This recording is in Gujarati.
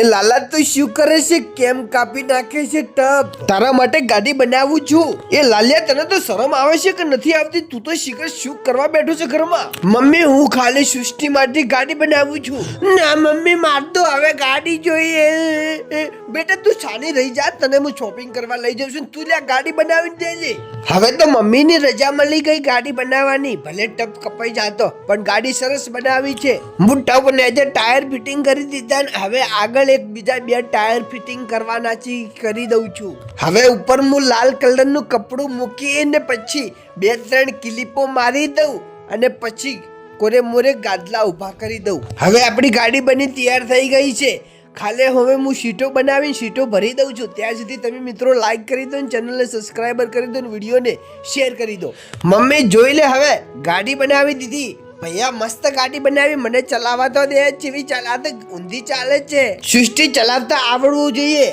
એ લાલા તું શું કરે છે? કેમ કાપી નાખે છે ટપ? તારા માટે ગાડી બનાવું છું. એ લાલિયા તને તો શરમ આવે છે કે નથી આવતી? તું તો શીખર શું કરવા બેઠો છે ઘરમાં? મમ્મી હું ખાલી સૃષ્ટિ માટે ગાડી બનાવું છું. ના મમ્મી માર તો હવે ગાડી જોઈએ. બેટા તું છાની રહી જા, તને હું શોપિંગ કરવા લઈ જાઉં છું. તું લ્યા ગાડી બનાવી દેજે. હવે તો મમ્મીની રજા મળી ગઈ ગાડી બનાવવાની. ભલે ટપ કપાઈ જાતો પણ ગાડી સરસ બનાવી છે. હું ટપ ને જે ટાયર ફિટિંગ કરી દીધા ને હવે આગળ એક બીજા બે ટાયર ફિટિંગ કરવાના છે, કરી દઉં છું. હવે ઉપર હું લાલ કલરનું કપડું મૂકીને પછી બે ત્રણ ક્લિપો મારી દઉં અને પછી કોરે મોરે ગાદલા ઉભા કરી દઉં. હવે આપણી ગાડી બની તૈયાર થઈ ગઈ છે. ખાલી હવે હું સીટો બનાવીને સીટો ભરી દઉં છું. ત્યાં સુધી તમે મિત્રો લાઈક કરી દો, ચેનલને સબસ્ક્રાઈબર કરી દો, વિડીયોને શેર કરી દો. મમ્મી જોઈ લે, હવે ગાડી બનાવી દીધી. ભૈયા મસ્ત ગાડી બનાવી, મને ચલાવવા તો દે. જેવી ચલાવતા ઊંધી ચાલે છે. સૃષ્ટિ ચલાવતા આવડવું જોઈએ.